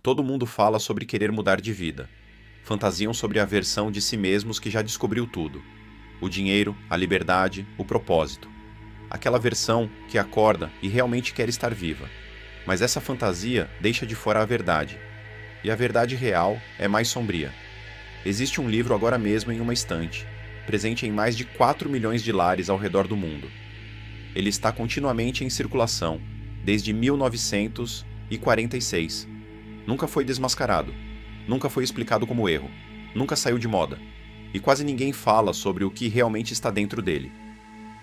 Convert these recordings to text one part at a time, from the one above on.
Todo mundo fala sobre querer mudar de vida. Fantasiam sobre a versão de si mesmos que já descobriu tudo. O dinheiro, a liberdade, o propósito. Aquela versão que acorda e realmente quer estar viva. Mas essa fantasia deixa de fora a verdade. E a verdade real é mais sombria. Existe um livro agora mesmo em uma estante, presente em mais de 4 milhões de lares ao redor do mundo. Ele está continuamente em circulação, desde 1946. Nunca foi desmascarado, nunca foi explicado como erro, nunca saiu de moda, e quase ninguém fala sobre o que realmente está dentro dele.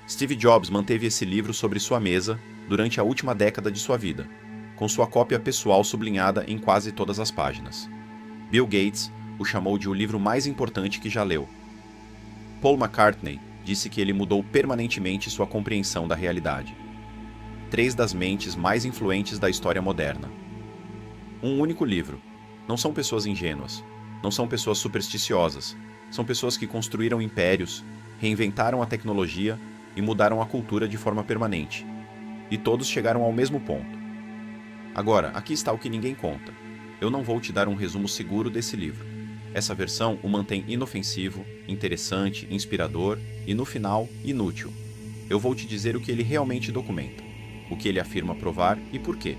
Steve Jobs manteve esse livro sobre sua mesa durante a última década de sua vida, com sua cópia pessoal sublinhada em quase todas as páginas. Bill Gates o chamou de o livro mais importante que já leu. Paul McCartney disse que ele mudou permanentemente sua compreensão da realidade. 3 das mentes mais influentes da história moderna. Um único livro. Não são pessoas ingênuas, não são pessoas supersticiosas, são pessoas que construíram impérios, reinventaram a tecnologia e mudaram a cultura de forma permanente. E todos chegaram ao mesmo ponto. Agora, aqui está o que ninguém conta. Eu não vou te dar um resumo seguro desse livro. Essa versão o mantém inofensivo, interessante, inspirador e, no final, inútil. Eu vou te dizer o que ele realmente documenta, o que ele afirma provar e por quê.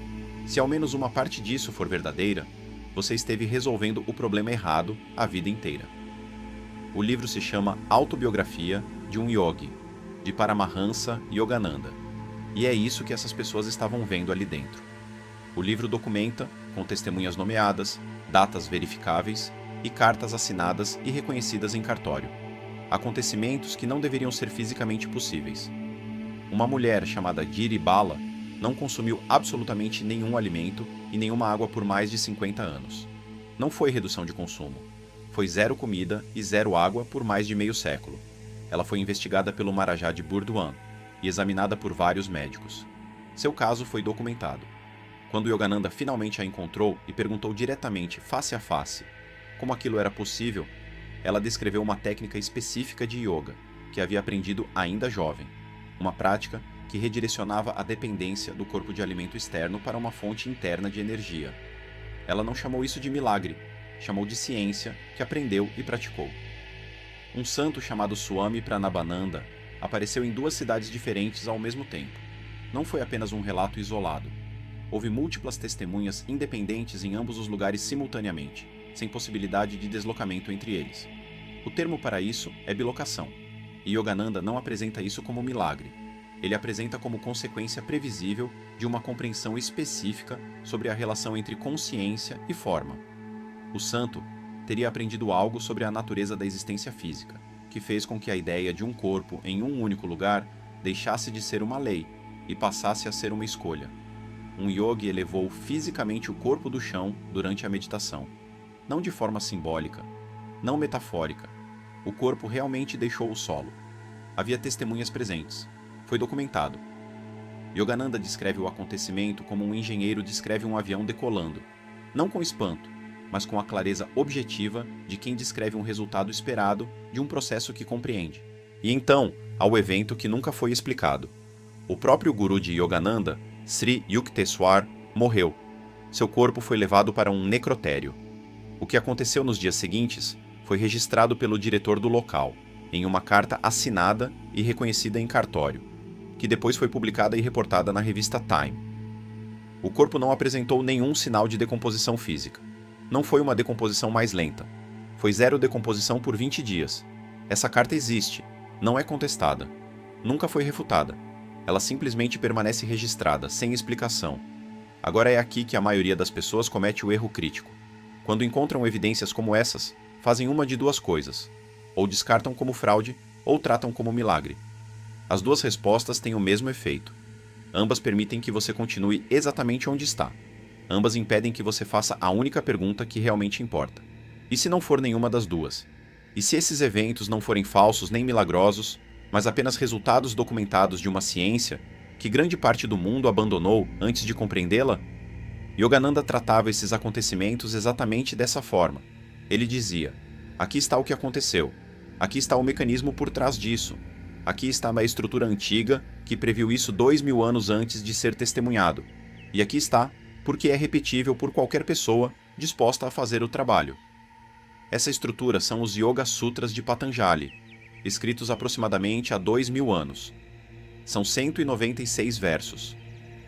Se ao menos uma parte disso for verdadeira, você esteve resolvendo o problema errado a vida inteira. O livro se chama Autobiografia de um Yogi, de Paramahansa Yogananda, e é isso que essas pessoas estavam vendo ali dentro. O livro documenta, com testemunhas nomeadas, datas verificáveis e cartas assinadas e reconhecidas em cartório, acontecimentos que não deveriam ser fisicamente possíveis. Uma mulher chamada Jiri Bala não consumiu absolutamente nenhum alimento e nenhuma água por mais de 50 anos. Não foi redução de consumo. Foi 0 comida e 0 água por mais de meio século. Ela foi investigada pelo Maharaja de Burdwan e examinada por vários médicos. Seu caso foi documentado. Quando Yogananda finalmente a encontrou e perguntou diretamente, face a face, como aquilo era possível, ela descreveu uma técnica específica de yoga, que havia aprendido ainda jovem, uma prática que redirecionava a dependência do corpo de alimento externo para uma fonte interna de energia. Ela não chamou isso de milagre, chamou de ciência que aprendeu e praticou. Um santo chamado Swami Pranabananda apareceu em 2 cidades diferentes ao mesmo tempo. Não foi apenas um relato isolado. Houve múltiplas testemunhas independentes em ambos os lugares simultaneamente, sem possibilidade de deslocamento entre eles. O termo para isso é bilocação, e Yogananda não apresenta isso como milagre. Ele apresenta como consequência previsível de uma compreensão específica sobre a relação entre consciência e forma. O santo teria aprendido algo sobre a natureza da existência física, que fez com que a ideia de um corpo em um único lugar deixasse de ser uma lei e passasse a ser uma escolha. Um yogi elevou fisicamente o corpo do chão durante a meditação. Não de forma simbólica, não metafórica. O corpo realmente deixou o solo. Havia testemunhas presentes. Foi documentado. Yogananda descreve o acontecimento como um engenheiro descreve um avião decolando, não com espanto, mas com a clareza objetiva de quem descreve um resultado esperado de um processo que compreende. E então, ao evento que nunca foi explicado. O próprio guru de Yogananda, Sri Yukteswar, morreu. Seu corpo foi levado para um necrotério. O que aconteceu nos dias seguintes foi registrado pelo diretor do local, em uma carta assinada e reconhecida em cartório, que depois foi publicada e reportada na revista Time. O corpo não apresentou nenhum sinal de decomposição física. Não foi uma decomposição mais lenta. Foi 0 decomposição por 20 dias. Essa carta existe, não é contestada. Nunca foi refutada. Ela simplesmente permanece registrada, sem explicação. Agora é aqui que a maioria das pessoas comete o erro crítico. Quando encontram evidências como essas, fazem uma de 2 coisas. Ou descartam como fraude, ou tratam como milagre. As 2 respostas têm o mesmo efeito. Ambas permitem que você continue exatamente onde está. Ambas impedem que você faça a única pergunta que realmente importa. E se não for nenhuma das 2? E se esses eventos não forem falsos nem milagrosos, mas apenas resultados documentados de uma ciência que grande parte do mundo abandonou antes de compreendê-la? Yogananda tratava esses acontecimentos exatamente dessa forma. Ele dizia: aqui está o que aconteceu. Aqui está o mecanismo por trás disso. Aqui está uma estrutura antiga que previu isso 2000 anos antes de ser testemunhado. E aqui está porque é repetível por qualquer pessoa disposta a fazer o trabalho. Essa estrutura são os Yoga Sutras de Patanjali, escritos aproximadamente há 2000 anos. São 196 versos.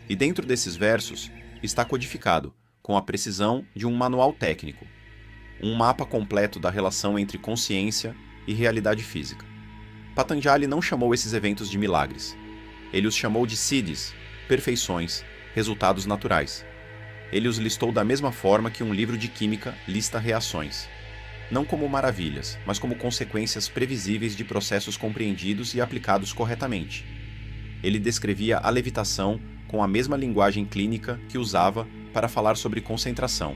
E dentro desses versos está codificado, com a precisão de um manual técnico, um mapa completo da relação entre consciência e realidade física. Patanjali não chamou esses eventos de milagres. Ele os chamou de siddhis, perfeições, resultados naturais. Ele os listou da mesma forma que um livro de química lista reações. Não como maravilhas, mas como consequências previsíveis de processos compreendidos e aplicados corretamente. Ele descrevia a levitação com a mesma linguagem clínica que usava para falar sobre concentração.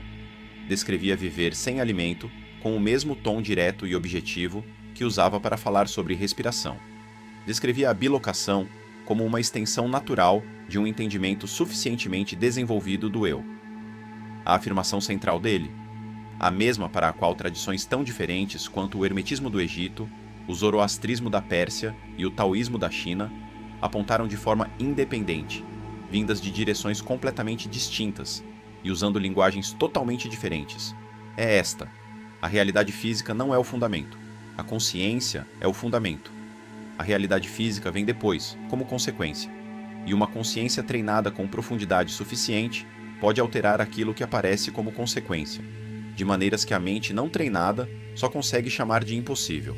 Descrevia viver sem alimento com o mesmo tom direto e objetivo que usava para falar sobre respiração. Descrevia a bilocação como uma extensão natural de um entendimento suficientemente desenvolvido do eu. A afirmação central dele, a mesma para a qual tradições tão diferentes quanto o hermetismo do Egito, o zoroastrismo da Pérsia e o taoísmo da China apontaram de forma independente, vindas de direções completamente distintas e usando linguagens totalmente diferentes. É esta: a realidade física não é o fundamento, a consciência é o fundamento. A realidade física vem depois, como consequência, e uma consciência treinada com profundidade suficiente pode alterar aquilo que aparece como consequência, de maneiras que a mente não treinada só consegue chamar de impossível.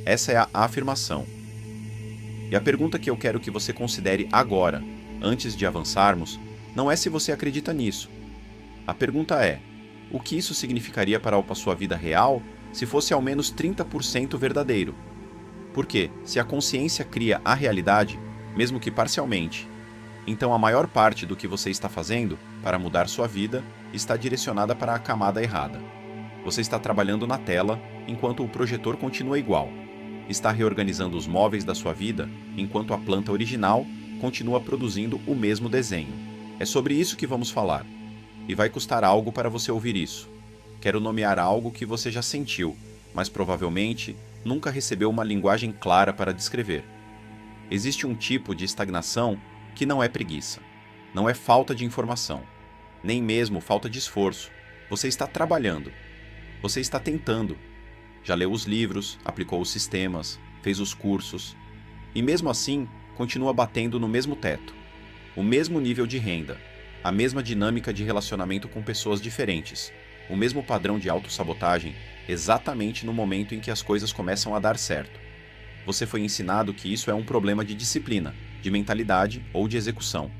Essa é a afirmação. E a pergunta que eu quero que você considere agora, antes de avançarmos, não é se você acredita nisso. A pergunta é: o que isso significaria para a sua vida real se fosse ao menos 30% verdadeiro? Porque, se a consciência cria a realidade, mesmo que parcialmente, então a maior parte do que você está fazendo para mudar sua vida está direcionada para a camada errada. Você está trabalhando na tela enquanto o projetor continua igual. Está reorganizando os móveis da sua vida enquanto a planta original continua produzindo o mesmo desenho. É sobre isso que vamos falar. E vai custar algo para você ouvir isso. Quero nomear algo que você já sentiu, mas provavelmente nunca recebeu uma linguagem clara para descrever. Existe um tipo de estagnação que não é preguiça, não é falta de informação, nem mesmo falta de esforço. Você está trabalhando, você está tentando. Já leu os livros, aplicou os sistemas, fez os cursos, e mesmo assim continua batendo no mesmo teto, o mesmo nível de renda, a mesma dinâmica de relacionamento com pessoas diferentes, o mesmo padrão de autossabotagem exatamente no momento em que as coisas começam a dar certo. Você foi ensinado que isso é um problema de disciplina, de mentalidade ou de execução.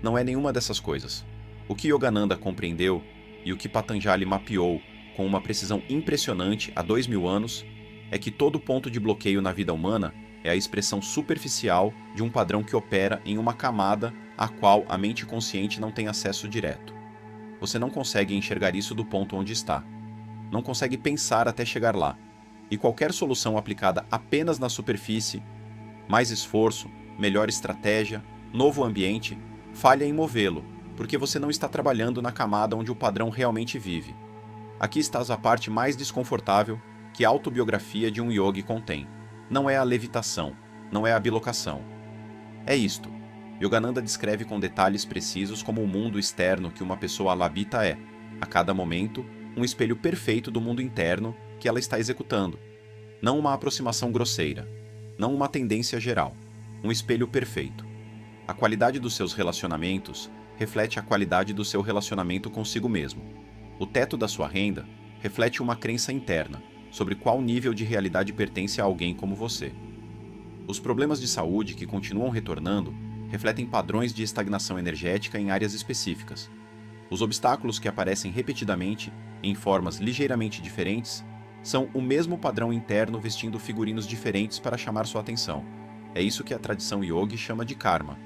Não é nenhuma dessas coisas. O que Yogananda compreendeu e o que Patanjali mapeou com uma precisão impressionante há 2000 anos é que todo ponto de bloqueio na vida humana é a expressão superficial de um padrão que opera em uma camada a qual a mente consciente não tem acesso direto. Você não consegue enxergar isso do ponto onde está. Não consegue pensar até chegar lá. E qualquer solução aplicada apenas na superfície, mais esforço, melhor estratégia, novo ambiente, falha em movê-lo, porque você não está trabalhando na camada onde o padrão realmente vive. Aqui está a parte mais desconfortável que a autobiografia de um yogi contém. Não é a levitação, não é a bilocação. É isto. Yogananda descreve com detalhes precisos como o mundo externo que uma pessoa labita é, a cada momento, um espelho perfeito do mundo interno que ela está executando. Não uma aproximação grosseira, não uma tendência geral, um espelho perfeito. A qualidade dos seus relacionamentos reflete a qualidade do seu relacionamento consigo mesmo. O teto da sua renda reflete uma crença interna sobre qual nível de realidade pertence a alguém como você. Os problemas de saúde que continuam retornando refletem padrões de estagnação energética em áreas específicas. Os obstáculos que aparecem repetidamente, em formas ligeiramente diferentes, são o mesmo padrão interno vestindo figurinos diferentes para chamar sua atenção. É isso que a tradição yogi chama de karma.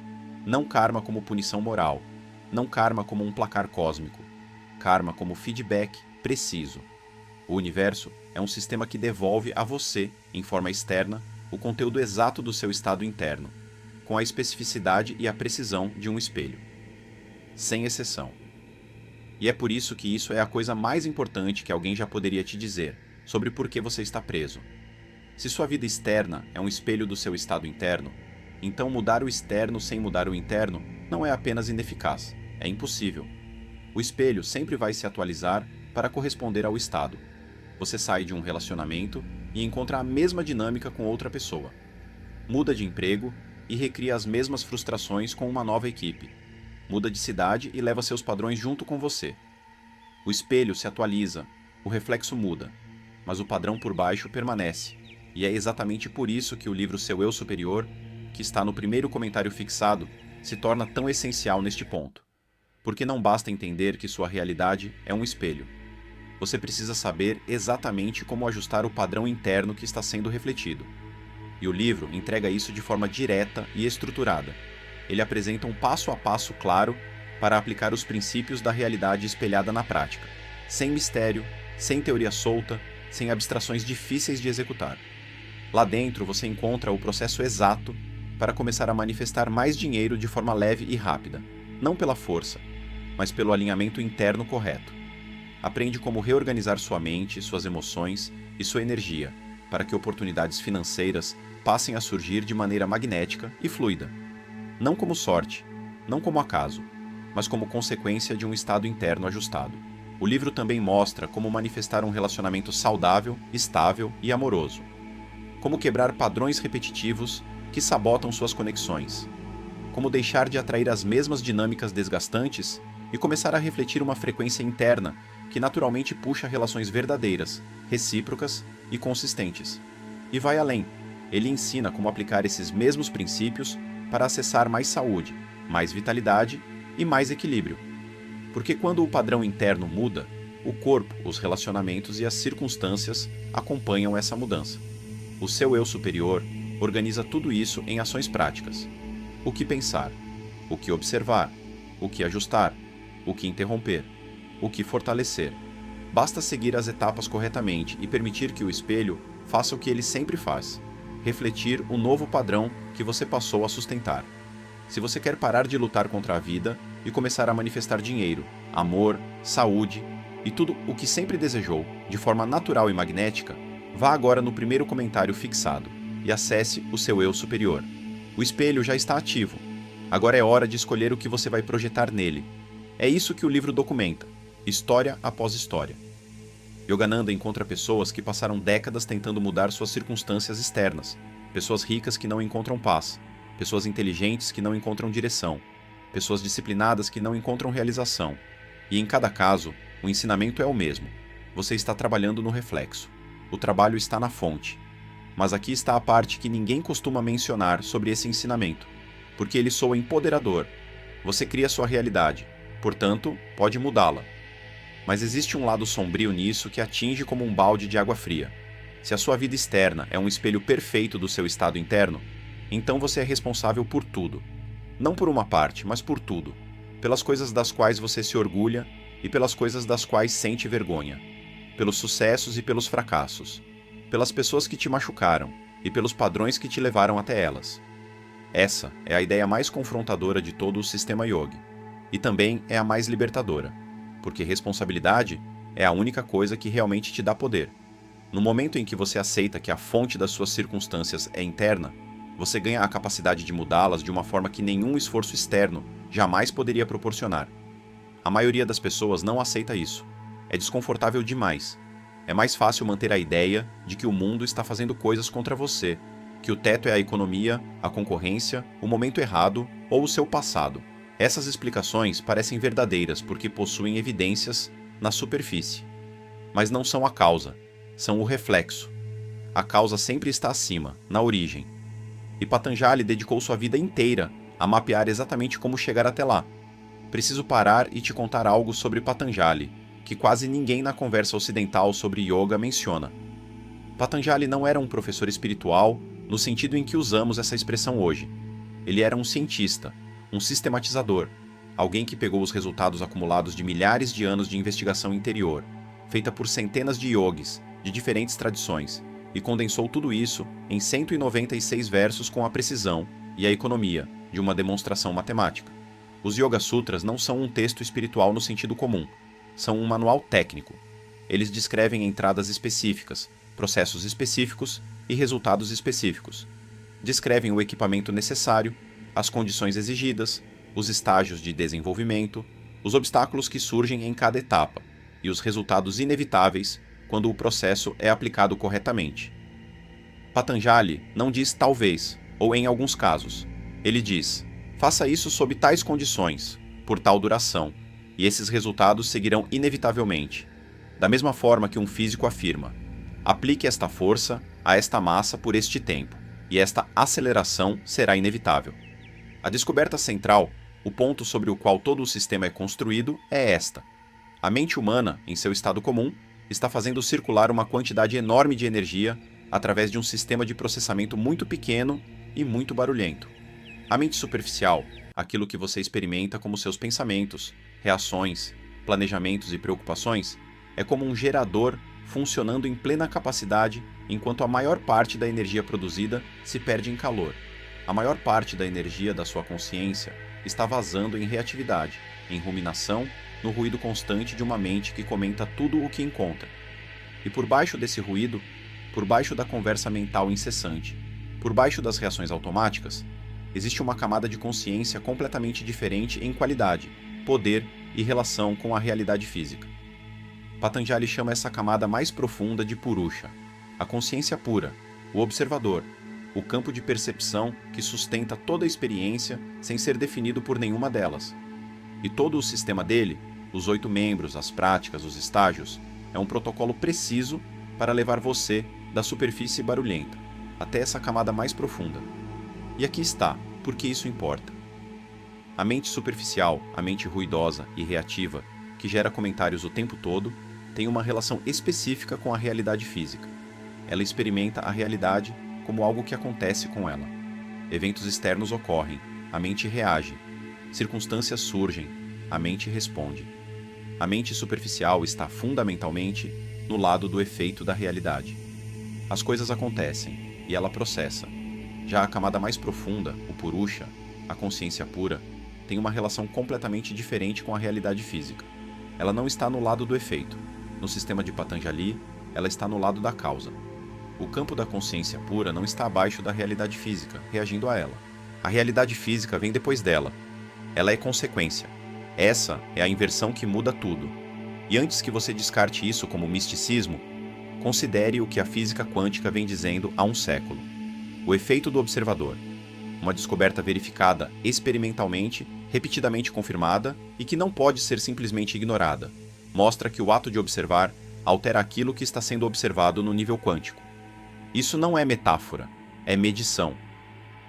Não karma como punição moral, não karma como um placar cósmico, karma como feedback preciso. O universo é um sistema que devolve a você, em forma externa, o conteúdo exato do seu estado interno, com a especificidade e a precisão de um espelho. Sem exceção. E é por isso que isso é a coisa mais importante que alguém já poderia te dizer sobre por que você está preso. Se sua vida externa é um espelho do seu estado interno, então mudar o externo sem mudar o interno não é apenas ineficaz, é impossível. O espelho sempre vai se atualizar para corresponder ao estado. Você sai de um relacionamento e encontra a mesma dinâmica com outra pessoa. Muda de emprego e recria as mesmas frustrações com uma nova equipe. Muda de cidade e leva seus padrões junto com você. O espelho se atualiza, o reflexo muda, mas o padrão por baixo permanece. E é exatamente por isso que o livro Seu Eu Superior, que está no primeiro comentário fixado, se torna tão essencial neste ponto. Porque não basta entender que sua realidade é um espelho. Você precisa saber exatamente como ajustar o padrão interno que está sendo refletido. E o livro entrega isso de forma direta e estruturada. Ele apresenta um passo a passo claro para aplicar os princípios da realidade espelhada na prática, sem mistério, sem teoria solta, sem abstrações difíceis de executar. Lá dentro você encontra o processo exato para começar a manifestar mais dinheiro de forma leve e rápida, não pela força, mas pelo alinhamento interno correto. Aprende como reorganizar sua mente, suas emoções e sua energia para que oportunidades financeiras passem a surgir de maneira magnética e fluida. Não como sorte, não como acaso, mas como consequência de um estado interno ajustado. O livro também mostra como manifestar um relacionamento saudável, estável e amoroso. Como quebrar padrões repetitivos que sabotam suas conexões. Como deixar de atrair as mesmas dinâmicas desgastantes e começar a refletir uma frequência interna que naturalmente puxa relações verdadeiras, recíprocas e consistentes. E vai além. Ele ensina como aplicar esses mesmos princípios para acessar mais saúde, mais vitalidade e mais equilíbrio. Porque quando o padrão interno muda, o corpo, os relacionamentos e as circunstâncias acompanham essa mudança. O seu eu superior organiza tudo isso em ações práticas. O que pensar, o que observar, o que ajustar, o que interromper, o que fortalecer. Basta seguir as etapas corretamente e permitir que o espelho faça o que ele sempre faz: refletir o novo padrão que você passou a sustentar. Se você quer parar de lutar contra a vida e começar a manifestar dinheiro, amor, saúde e tudo o que sempre desejou, de forma natural e magnética, vá agora no primeiro comentário fixado e acesse o seu eu superior. O espelho já está ativo. Agora é hora de escolher o que você vai projetar nele. É isso que o livro documenta, história após história. Yogananda encontra pessoas que passaram décadas tentando mudar suas circunstâncias externas, pessoas ricas que não encontram paz, pessoas inteligentes que não encontram direção, pessoas disciplinadas que não encontram realização. E em cada caso, o ensinamento é o mesmo. Você está trabalhando no reflexo. O trabalho está na fonte. Mas aqui está a parte que ninguém costuma mencionar sobre esse ensinamento, porque ele soa empoderador. Você cria sua realidade, portanto, pode mudá-la. Mas existe um lado sombrio nisso que atinge como um balde de água fria. Se a sua vida externa é um espelho perfeito do seu estado interno, então você é responsável por tudo. Não por uma parte, mas por tudo. Pelas coisas das quais você se orgulha e pelas coisas das quais sente vergonha. Pelos sucessos e pelos fracassos. Pelas pessoas que te machucaram e pelos padrões que te levaram até elas. Essa é a ideia mais confrontadora de todo o sistema yogi. E também é a mais libertadora. Porque responsabilidade é a única coisa que realmente te dá poder. No momento em que você aceita que a fonte das suas circunstâncias é interna, você ganha a capacidade de mudá-las de uma forma que nenhum esforço externo jamais poderia proporcionar. A maioria das pessoas não aceita isso. É desconfortável demais. É mais fácil manter a ideia de que o mundo está fazendo coisas contra você, que o teto é a economia, a concorrência, o momento errado ou o seu passado. Essas explicações parecem verdadeiras porque possuem evidências na superfície. Mas não são a causa, são o reflexo. A causa sempre está acima, na origem. E Patanjali dedicou sua vida inteira a mapear exatamente como chegar até lá. Preciso parar e te contar algo sobre Patanjali, que quase ninguém na conversa ocidental sobre yoga menciona. Patanjali não era um professor espiritual no sentido em que usamos essa expressão hoje. Ele era um cientista, um sistematizador, alguém que pegou os resultados acumulados de milhares de anos de investigação interior, feita por centenas de yogis de diferentes tradições, e condensou tudo isso em 196 versos com a precisão e a economia de uma demonstração matemática. Os Yoga Sutras não são um texto espiritual no sentido comum, são um manual técnico. Eles descrevem entradas específicas, processos específicos e resultados específicos. Descrevem o equipamento necessário, as condições exigidas, os estágios de desenvolvimento, os obstáculos que surgem em cada etapa e os resultados inevitáveis quando o processo é aplicado corretamente. Patanjali não diz talvez, ou em alguns casos. Ele diz: faça isso sob tais condições, por tal duração, e esses resultados seguirão inevitavelmente. Da mesma forma que um físico afirma: aplique esta força a esta massa por este tempo, e esta aceleração será inevitável. A descoberta central, o ponto sobre o qual todo o sistema é construído, é esta: a mente humana, em seu estado comum, está fazendo circular uma quantidade enorme de energia através de um sistema de processamento muito pequeno e muito barulhento. A mente superficial, aquilo que você experimenta como seus pensamentos, reações, planejamentos e preocupações, é como um gerador funcionando em plena capacidade enquanto a maior parte da energia produzida se perde em calor. A maior parte da energia da sua consciência está vazando em reatividade, em ruminação, no ruído constante de uma mente que comenta tudo o que encontra. E por baixo desse ruído, por baixo da conversa mental incessante, por baixo das reações automáticas, existe uma camada de consciência completamente diferente em qualidade, poder e relação com a realidade física. Patanjali chama essa camada mais profunda de Purusha, a consciência pura, o observador, o campo de percepção que sustenta toda a experiência sem ser definido por nenhuma delas. E todo o sistema dele, os 8 membros, as práticas, os estágios, é um protocolo preciso para levar você da superfície barulhenta até essa camada mais profunda. E aqui está, porque isso importa. A mente superficial, a mente ruidosa e reativa, que gera comentários o tempo todo, tem uma relação específica com a realidade física. Ela experimenta a realidade como algo que acontece com ela. Eventos externos ocorrem, a mente reage. Circunstâncias surgem, a mente responde. A mente superficial está fundamentalmente no lado do efeito da realidade. As coisas acontecem, e ela processa. Já a camada mais profunda, o Purusha, a consciência pura, tem uma relação completamente diferente com a realidade física. Ela não está no lado do efeito. No sistema de Patanjali, ela está no lado da causa. O campo da consciência pura não está abaixo da realidade física, reagindo a ela. A realidade física vem depois dela. Ela é consequência. Essa é a inversão que muda tudo. E antes que você descarte isso como misticismo, considere o que a física quântica vem dizendo há um século. O efeito do observador. Uma descoberta verificada experimentalmente, repetidamente confirmada e que não pode ser simplesmente ignorada. Mostra que o ato de observar altera aquilo que está sendo observado no nível quântico. Isso não é metáfora, é medição.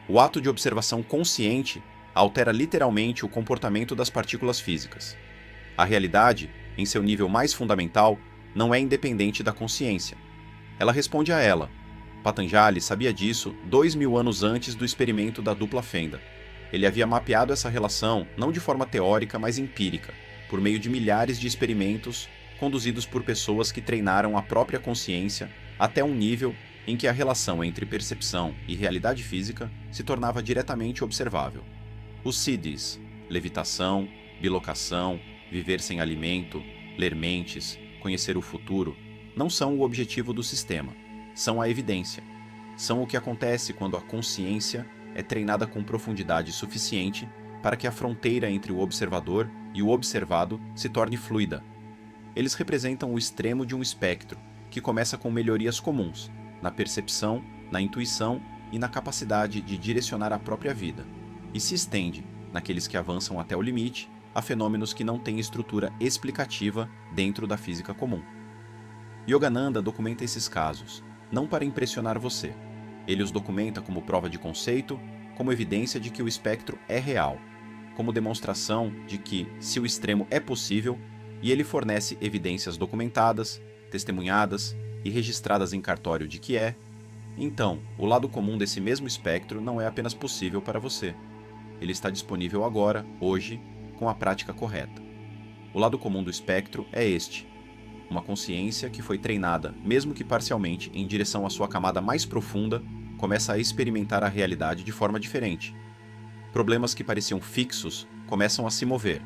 O ato de observação consciente altera literalmente o comportamento das partículas físicas. A realidade, em seu nível mais fundamental, não é independente da consciência. Ela responde a ela. Patanjali sabia disso 2000 anos antes do experimento da dupla fenda. Ele havia mapeado essa relação não de forma teórica, mas empírica, por meio de milhares de experimentos conduzidos por pessoas que treinaram a própria consciência até um nível em que a relação entre percepção e realidade física se tornava diretamente observável. Os siddhis, levitação, bilocação, viver sem alimento, ler mentes, conhecer o futuro, não são o objetivo do sistema, são a evidência. São o que acontece quando a consciência é treinada com profundidade suficiente para que a fronteira entre o observador e o observado se torne fluida. Eles representam o extremo de um espectro que começa com melhorias comuns, na percepção, na intuição e na capacidade de direcionar a própria vida, e se estende, naqueles que avançam até o limite, a fenômenos que não têm estrutura explicativa dentro da física comum. Yogananda documenta esses casos, não para impressionar você. Ele os documenta como prova de conceito, como evidência de que o espectro é real, como demonstração de que, se o extremo é possível, e ele fornece evidências documentadas, testemunhadas e registradas em cartório de que é, então, o lado comum desse mesmo espectro não é apenas possível para você. Ele está disponível agora, hoje, com a prática correta. O lado comum do espectro é este: uma consciência que foi treinada, mesmo que parcialmente, em direção à sua camada mais profunda, começa a experimentar a realidade de forma diferente. Problemas que pareciam fixos começam a se mover.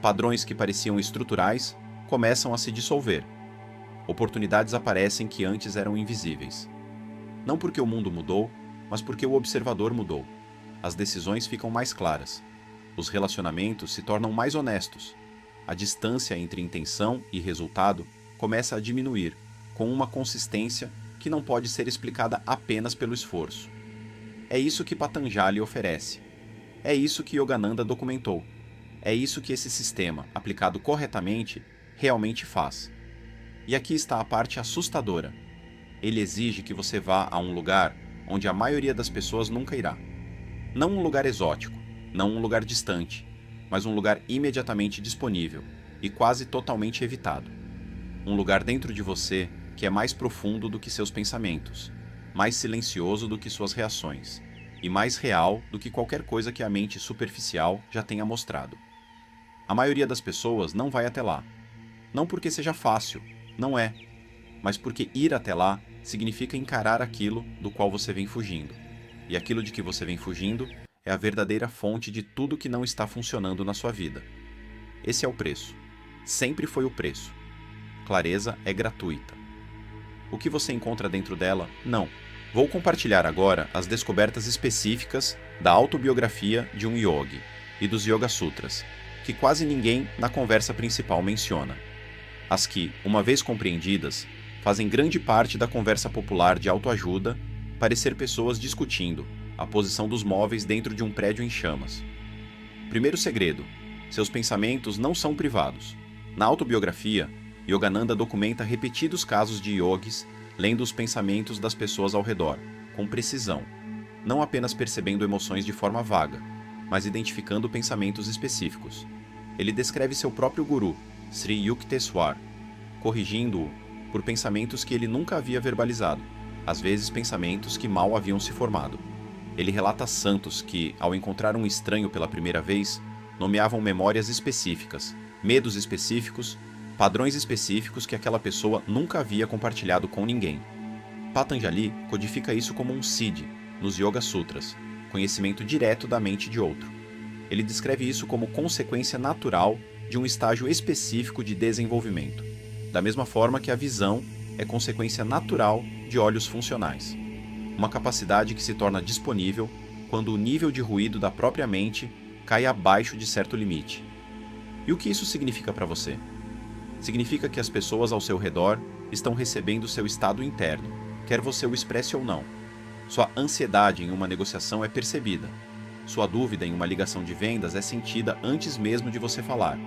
Padrões que pareciam estruturais começam a se dissolver. Oportunidades aparecem que antes eram invisíveis. Não porque o mundo mudou, mas porque o observador mudou. As decisões ficam mais claras. Os relacionamentos se tornam mais honestos. a distância entre intenção e resultado começa a diminuir, com uma consistência que não pode ser explicada apenas pelo esforço. É isso que Patanjali oferece. É isso que Yogananda documentou. É isso que esse sistema, aplicado corretamente, realmente faz. E aqui está a parte assustadora. Ele exige que você vá a um lugar onde a maioria das pessoas nunca irá. Não um lugar exótico, não um lugar distante, mas um lugar imediatamente disponível e quase totalmente evitado. Um lugar dentro de você que é mais profundo do que seus pensamentos, mais silencioso do que suas reações, e mais real do que qualquer coisa que a mente superficial já tenha mostrado. A maioria das pessoas não vai até lá. Não porque seja fácil, não é, mas porque ir até lá significa encarar aquilo do qual você vem fugindo. E aquilo de que você vem fugindo é a verdadeira fonte de tudo que não está funcionando na sua vida. Esse é o preço. Sempre foi o preço. Clareza é gratuita. O que você encontra dentro dela, não. Vou compartilhar agora as descobertas específicas da autobiografia de um yogi e dos Yoga Sutras, que quase ninguém na conversa principal menciona. As que, uma vez compreendidas, fazem grande parte da conversa popular de autoajuda parecer pessoas discutindo a posição dos móveis dentro de um prédio em chamas. Primeiro segredo: seus pensamentos não são privados. Na autobiografia, Yogananda documenta repetidos casos de yogis lendo os pensamentos das pessoas ao redor, com precisão, não apenas percebendo emoções de forma vaga, mas identificando pensamentos específicos. Ele descreve seu próprio guru, Sri Yukteswar, corrigindo-o por pensamentos que ele nunca havia verbalizado, às vezes pensamentos que mal haviam se formado. Ele relata santos que, ao encontrar um estranho pela primeira vez, nomeavam memórias específicas, medos específicos, padrões específicos que aquela pessoa nunca havia compartilhado com ninguém. Patanjali codifica isso como um siddhi nos Yoga Sutras, conhecimento direto da mente de outro. Ele descreve isso como consequência natural de um estágio específico de desenvolvimento, da mesma forma que a visão é consequência natural de olhos funcionais. Uma capacidade que se torna disponível quando o nível de ruído da própria mente cai abaixo de certo limite. E o que isso significa para você? Significa que as pessoas ao seu redor estão recebendo seu estado interno, quer você o expresse ou não. Sua ansiedade em uma negociação é percebida. Sua dúvida em uma ligação de vendas é sentida antes mesmo de você falar.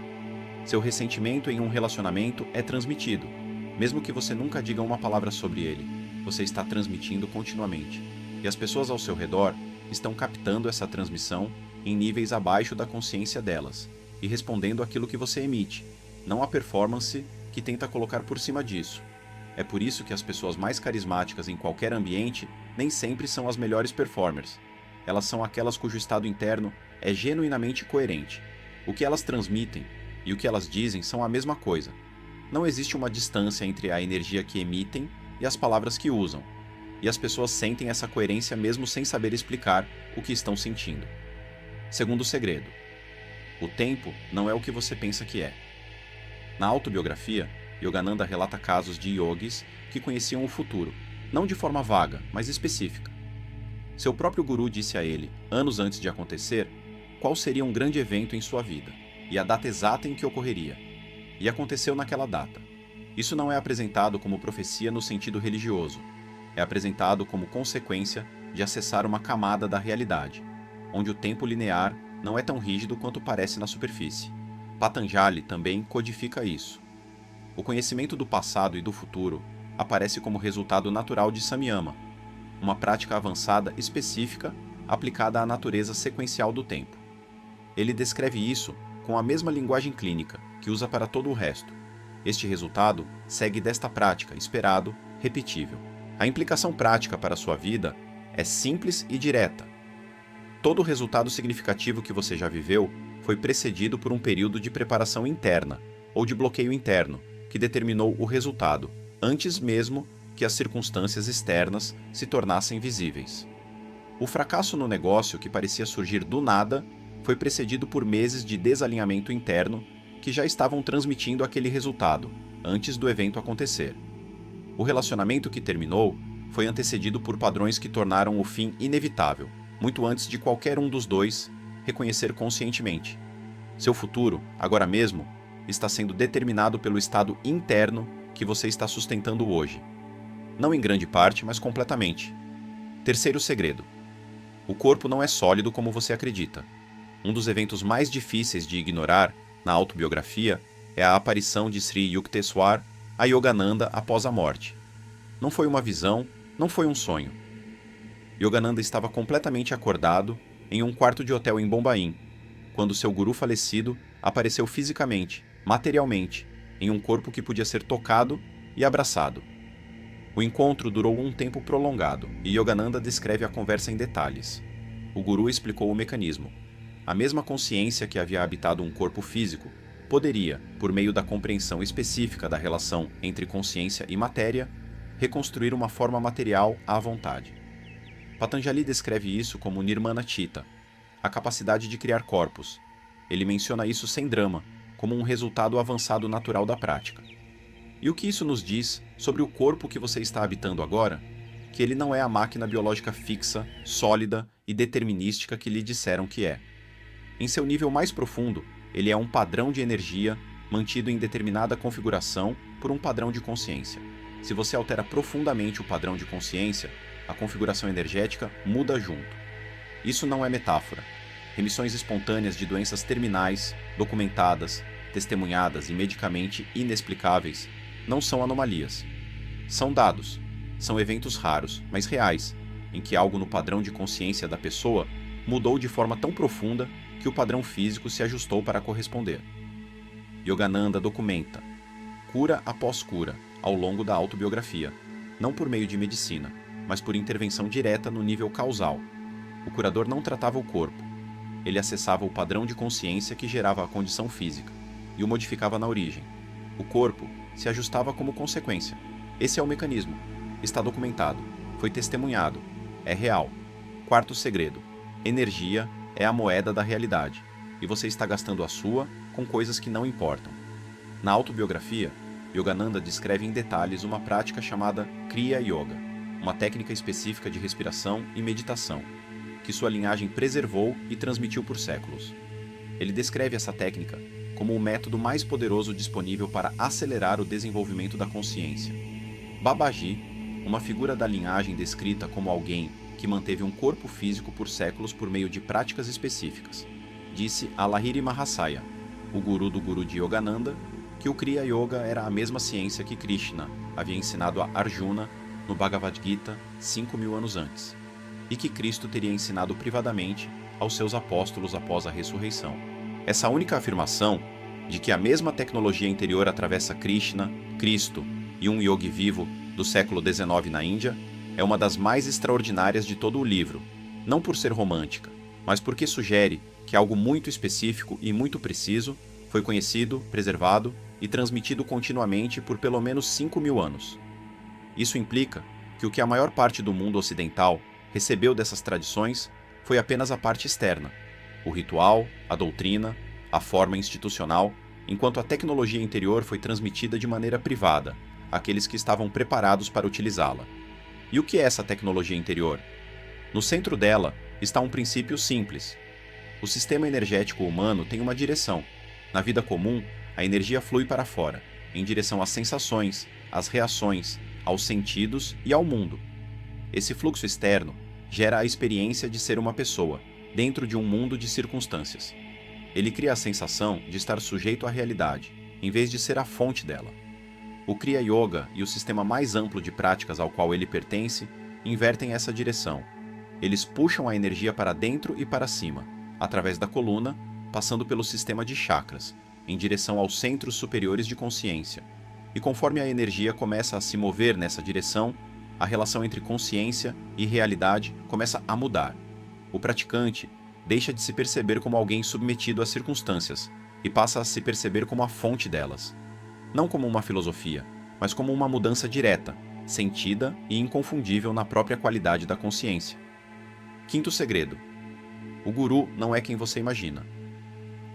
Seu ressentimento em um relacionamento é transmitido, mesmo que você nunca diga uma palavra sobre ele. Você está transmitindo continuamente. E as pessoas ao seu redor estão captando essa transmissão em níveis abaixo da consciência delas e respondendo àquilo que você emite, não a performance que tenta colocar por cima disso. É por isso que as pessoas mais carismáticas em qualquer ambiente nem sempre são as melhores performers. Elas são aquelas cujo estado interno é genuinamente coerente. O que elas transmitem e o que elas dizem são a mesma coisa. Não existe uma distância entre a energia que emitem e as palavras que usam. E as pessoas sentem essa coerência mesmo sem saber explicar o que estão sentindo. Segundo segredo: o tempo não é o que você pensa que é. Na autobiografia, Yogananda relata casos de yogis que conheciam o futuro, não de forma vaga, mas específica. Seu próprio guru disse a ele, anos antes de acontecer, qual seria um grande evento em sua vida, e a data exata em que ocorreria. E aconteceu naquela data. Isso não é apresentado como profecia no sentido religioso. É apresentado como consequência de acessar uma camada da realidade, onde o tempo linear não é tão rígido quanto parece na superfície. Patanjali também codifica isso. O conhecimento do passado e do futuro aparece como resultado natural de Samyama, uma prática avançada específica aplicada à natureza sequencial do tempo. Ele descreve isso com a mesma linguagem clínica que usa para todo o resto. Este resultado segue desta prática, esperado, repetível. A implicação prática para a sua vida é simples e direta. Todo resultado significativo que você já viveu foi precedido por um período de preparação interna, ou de bloqueio interno, que determinou o resultado, antes mesmo que as circunstâncias externas se tornassem visíveis. O fracasso no negócio que parecia surgir do nada foi precedido por meses de desalinhamento interno que já estavam transmitindo aquele resultado, antes do evento acontecer. O relacionamento que terminou foi antecedido por padrões que tornaram o fim inevitável, muito antes de qualquer um dos dois reconhecer conscientemente. Seu futuro, agora mesmo, está sendo determinado pelo estado interno que você está sustentando hoje. Não em grande parte, mas completamente. Terceiro segredo. O corpo não é sólido como você acredita. Um dos eventos mais difíceis de ignorar na autobiografia é a aparição de Sri Yukteswar a Yogananda após a morte. Não foi uma visão, não foi um sonho. Yogananda estava completamente acordado em um quarto de hotel em Bombaim, quando seu guru falecido apareceu fisicamente, materialmente, em um corpo que podia ser tocado e abraçado. O encontro durou um tempo prolongado e Yogananda descreve a conversa em detalhes. O guru explicou o mecanismo. A mesma consciência que havia habitado um corpo físico poderia, por meio da compreensão específica da relação entre consciência e matéria, reconstruir uma forma material à vontade. Patanjali descreve isso como Nirmana Chitta, a capacidade de criar corpos. Ele menciona isso sem drama, como um resultado avançado natural da prática. E o que isso nos diz sobre o corpo que você está habitando agora? Que ele não é a máquina biológica fixa, sólida e determinística que lhe disseram que é. Em seu nível mais profundo, ele é um padrão de energia mantido em determinada configuração por um padrão de consciência. Se você altera profundamente o padrão de consciência, a configuração energética muda junto. Isso não é metáfora. Remissões espontâneas de doenças terminais, documentadas, testemunhadas e medicamente inexplicáveis, não são anomalias. São dados. São eventos raros, mas reais, em que algo no padrão de consciência da pessoa mudou de forma tão profunda que o padrão físico se ajustou para corresponder. Yogananda documenta cura após cura ao longo da autobiografia, não por meio de medicina, mas por intervenção direta no nível causal. O curador não tratava o corpo. Ele acessava o padrão de consciência que gerava a condição física e o modificava na origem. O corpo se ajustava como consequência. Esse é o mecanismo. Está documentado. Foi testemunhado. É real. Quarto segredo. Energia é a moeda da realidade. E você está gastando a sua com coisas que não importam. Na autobiografia, Yogananda descreve em detalhes uma prática chamada Kriya Yoga, uma técnica específica de respiração e meditação, que sua linhagem preservou e transmitiu por séculos. Ele descreve essa técnica como o método mais poderoso disponível para acelerar o desenvolvimento da consciência. Babaji, uma figura da linhagem descrita como alguém que manteve um corpo físico por séculos por meio de práticas específicas, disse a Lahiri Mahasaya, o guru do guru de Yogananda, que o Kriya Yoga era a mesma ciência que Krishna havia ensinado a Arjuna no Bhagavad Gita 5.000 anos antes, e que Cristo teria ensinado privadamente aos seus apóstolos após a ressurreição. Essa única afirmação, de que a mesma tecnologia interior atravessa Krishna, Cristo e um yogi vivo do século XIX na Índia, é uma das mais extraordinárias de todo o livro, não por ser romântica, mas porque sugere que algo muito específico e muito preciso foi conhecido, preservado e transmitido continuamente por pelo menos 5.000 anos. Isso implica que o que a maior parte do mundo ocidental recebeu dessas tradições foi apenas a parte externa, o ritual, a doutrina, a forma institucional, enquanto a tecnologia interior foi transmitida de maneira privada àqueles que estavam preparados para utilizá-la. E o que é essa tecnologia interior? No centro dela está um princípio simples. O sistema energético humano tem uma direção. Na vida comum, a energia flui para fora, em direção às sensações, às reações, aos sentidos e ao mundo. Esse fluxo externo gera a experiência de ser uma pessoa, dentro de um mundo de circunstâncias. Ele cria a sensação de estar sujeito à realidade, em vez de ser a fonte dela. O Kriya Yoga e o sistema mais amplo de práticas ao qual ele pertence invertem essa direção. Eles puxam a energia para dentro e para cima, através da coluna, passando pelo sistema de chakras, em direção aos centros superiores de consciência. E conforme a energia começa a se mover nessa direção, a relação entre consciência e realidade começa a mudar. O praticante deixa de se perceber como alguém submetido às circunstâncias e passa a se perceber como a fonte delas. Não como uma filosofia, mas como uma mudança direta, sentida e inconfundível na própria qualidade da consciência. Quinto segredo. O guru não é quem você imagina.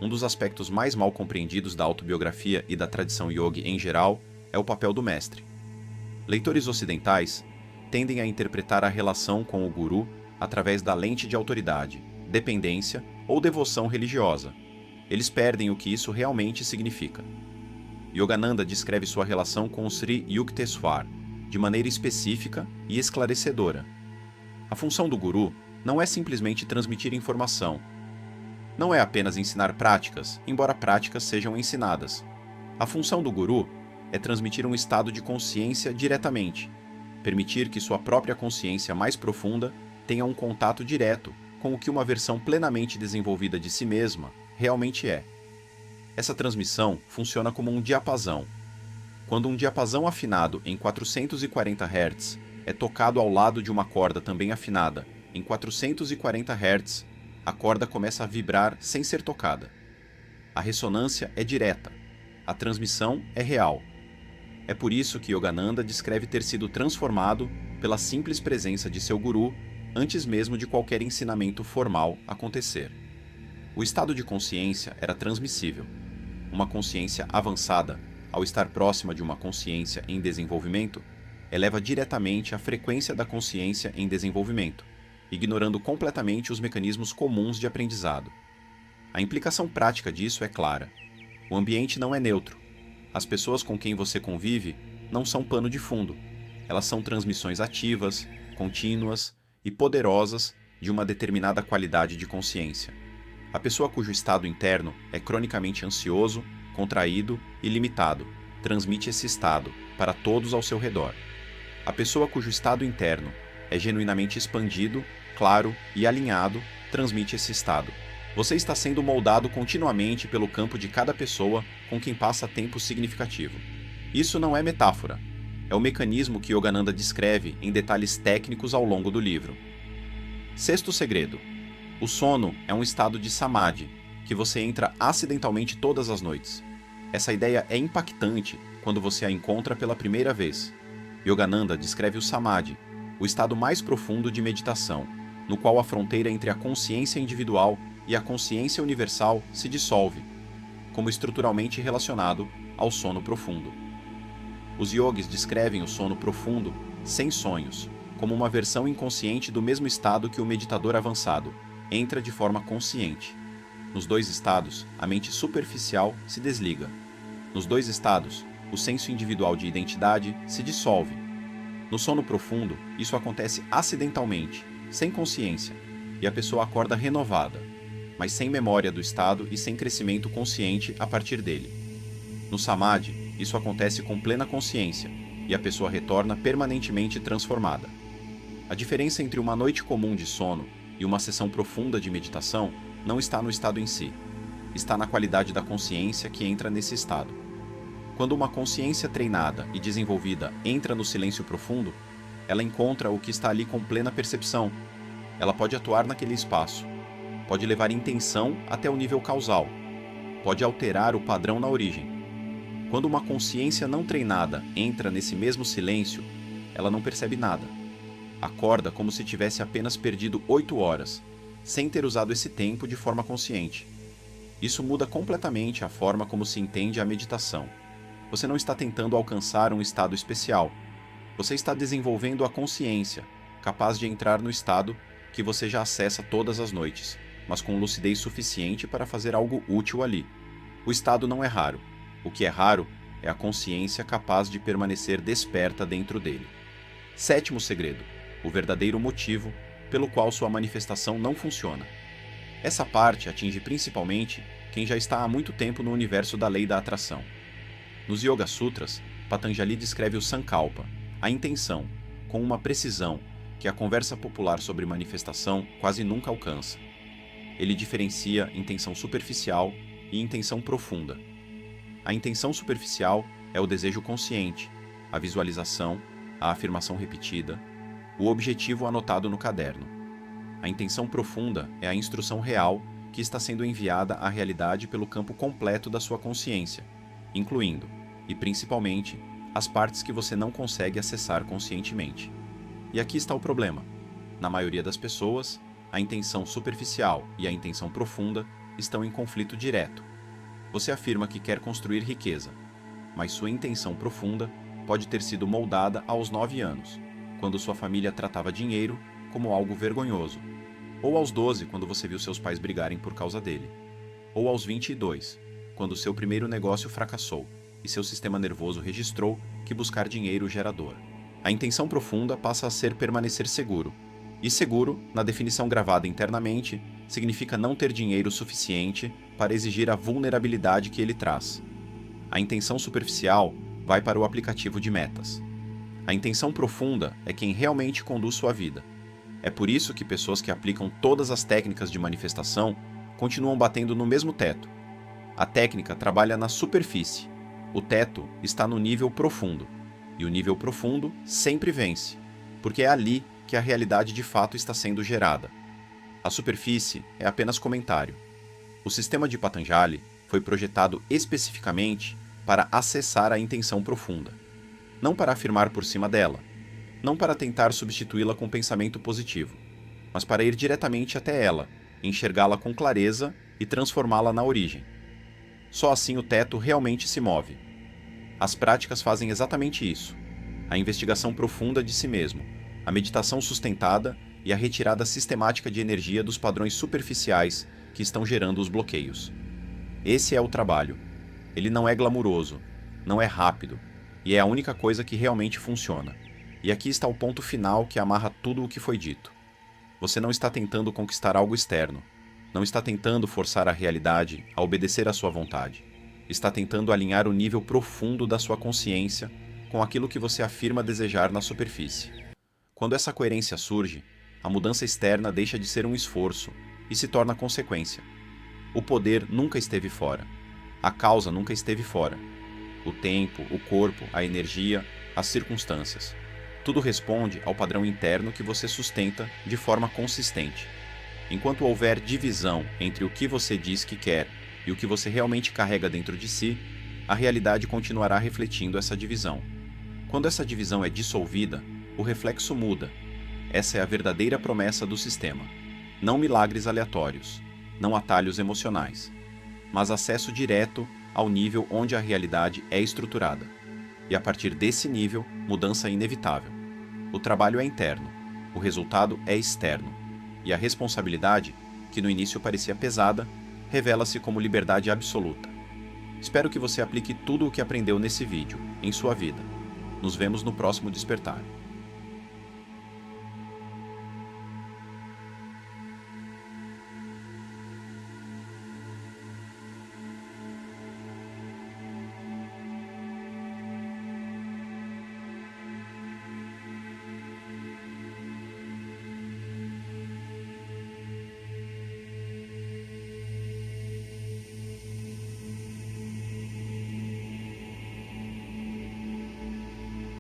Um dos aspectos mais mal compreendidos da autobiografia e da tradição yogi em geral é o papel do mestre. Leitores ocidentais tendem a interpretar a relação com o guru através da lente de autoridade, dependência ou devoção religiosa. Eles perdem o que isso realmente significa. Yogananda descreve sua relação com o Sri Yukteswar de maneira específica e esclarecedora. A função do guru não é simplesmente transmitir informação. Não é apenas ensinar práticas, embora práticas sejam ensinadas. A função do guru é transmitir um estado de consciência diretamente, permitir que sua própria consciência mais profunda tenha um contato direto com o que uma versão plenamente desenvolvida de si mesma realmente é. Essa transmissão funciona como um diapasão. Quando um diapasão afinado em 440 Hz é tocado ao lado de uma corda também afinada em 440 Hz, a corda começa a vibrar sem ser tocada. A ressonância é direta. A transmissão é real. É por isso que Yogananda descreve ter sido transformado pela simples presença de seu guru antes mesmo de qualquer ensinamento formal acontecer. O estado de consciência era transmissível. Uma consciência avançada, ao estar próxima de uma consciência em desenvolvimento, eleva diretamente a frequência da consciência em desenvolvimento, ignorando completamente os mecanismos comuns de aprendizado. A implicação prática disso é clara. O ambiente não é neutro. As pessoas com quem você convive não são pano de fundo. Elas são transmissões ativas, contínuas e poderosas de uma determinada qualidade de consciência. A pessoa cujo estado interno é cronicamente ansioso, contraído e limitado transmite esse estado para todos ao seu redor. A pessoa cujo estado interno é genuinamente expandido, claro e alinhado transmite esse estado. Você está sendo moldado continuamente pelo campo de cada pessoa com quem passa tempo significativo. Isso não é metáfora. É o mecanismo que Yogananda descreve em detalhes técnicos ao longo do livro. Sexto segredo. O sono é um estado de samadhi, que você entra acidentalmente todas as noites. Essa ideia é impactante quando você a encontra pela primeira vez. Yogananda descreve o samadhi, o estado mais profundo de meditação, no qual a fronteira entre a consciência individual e a consciência universal se dissolve, como estruturalmente relacionado ao sono profundo. Os yogis descrevem o sono profundo, sem sonhos, como uma versão inconsciente do mesmo estado que o meditador avançado entra de forma consciente. Nos dois estados, a mente superficial se desliga. Nos dois estados, o senso individual de identidade se dissolve. No sono profundo, isso acontece acidentalmente, sem consciência, e a pessoa acorda renovada, mas sem memória do estado e sem crescimento consciente a partir dele. No samadhi, isso acontece com plena consciência, e a pessoa retorna permanentemente transformada. A diferença entre uma noite comum de sono e uma sessão profunda de meditação não está no estado em si, está na qualidade da consciência que entra nesse estado. Quando uma consciência treinada e desenvolvida entra no silêncio profundo, ela encontra o que está ali com plena percepção. Ela pode atuar naquele espaço, pode levar intenção até o nível causal, pode alterar o padrão na origem. Quando uma consciência não treinada entra nesse mesmo silêncio, ela não percebe nada. Acorda como se tivesse apenas perdido 8 horas, sem ter usado esse tempo de forma consciente. Isso muda completamente a forma como se entende a meditação. Você não está tentando alcançar um estado especial. Você está desenvolvendo a consciência, capaz de entrar no estado que você já acessa todas as noites, mas com lucidez suficiente para fazer algo útil ali. O estado não é raro. O que é raro é a consciência capaz de permanecer desperta dentro dele. Sétimo segredo: o verdadeiro motivo pelo qual sua manifestação não funciona. Essa parte atinge principalmente quem já está há muito tempo no universo da lei da atração. Nos Yoga Sutras, Patanjali descreve o Sankalpa, a intenção, com uma precisão que a conversa popular sobre manifestação quase nunca alcança. Ele diferencia intenção superficial e intenção profunda. A intenção superficial é o desejo consciente, a visualização, a afirmação repetida, o objetivo anotado no caderno. A intenção profunda é a instrução real que está sendo enviada à realidade pelo campo completo da sua consciência, incluindo, e principalmente, as partes que você não consegue acessar conscientemente. E aqui está o problema. Na maioria das pessoas, a intenção superficial e a intenção profunda estão em conflito direto. Você afirma que quer construir riqueza, mas sua intenção profunda pode ter sido moldada aos 9 anos, quando sua família tratava dinheiro como algo vergonhoso, ou aos 12, quando você viu seus pais brigarem por causa dele. ou aos 22, quando seu primeiro negócio fracassou e seu sistema nervoso registrou que buscar dinheiro gera dor. A intenção profunda passa a ser permanecer seguro. E seguro, na definição gravada internamente, significa não ter dinheiro suficiente para exigir a vulnerabilidade que ele traz. A intenção superficial vai para o aplicativo de metas. A intenção profunda é quem realmente conduz sua vida. É por isso que pessoas que aplicam todas as técnicas de manifestação continuam batendo no mesmo teto. A técnica trabalha na superfície. O teto está no nível profundo. E o nível profundo sempre vence, porque é ali que a realidade de fato está sendo gerada. A superfície é apenas comentário. O sistema de Patanjali foi projetado especificamente para acessar a intenção profunda, não para afirmar por cima dela, não para tentar substituí-la com pensamento positivo, mas para ir diretamente até ela, enxergá-la com clareza e transformá-la na origem. Só assim o teto realmente se move. As práticas fazem exatamente isso: a investigação profunda de si mesmo, a meditação sustentada e a retirada sistemática de energia dos padrões superficiais que estão gerando os bloqueios. Esse é o trabalho. Ele não é glamuroso, não é rápido, e é a única coisa que realmente funciona. E aqui está o ponto final que amarra tudo o que foi dito. Você não está tentando conquistar algo externo, não está tentando forçar a realidade a obedecer à sua vontade. Está tentando alinhar o nível profundo da sua consciência com aquilo que você afirma desejar na superfície. Quando essa coerência surge, a mudança externa deixa de ser um esforço e se torna consequência. O poder nunca esteve fora. A causa nunca esteve fora. O tempo, o corpo, a energia, as circunstâncias. Tudo responde ao padrão interno que você sustenta de forma consistente. Enquanto houver divisão entre o que você diz que quer e o que você realmente carrega dentro de si, a realidade continuará refletindo essa divisão. Quando essa divisão é dissolvida, o reflexo muda. Essa é a verdadeira promessa do sistema. Não milagres aleatórios, não atalhos emocionais, mas acesso direto ao nível onde a realidade é estruturada. E a partir desse nível, mudança é inevitável. O trabalho é interno, o resultado é externo, e a responsabilidade, que no início parecia pesada, revela-se como liberdade absoluta. Espero que você aplique tudo o que aprendeu nesse vídeo, em sua vida. Nos vemos no próximo Despertar.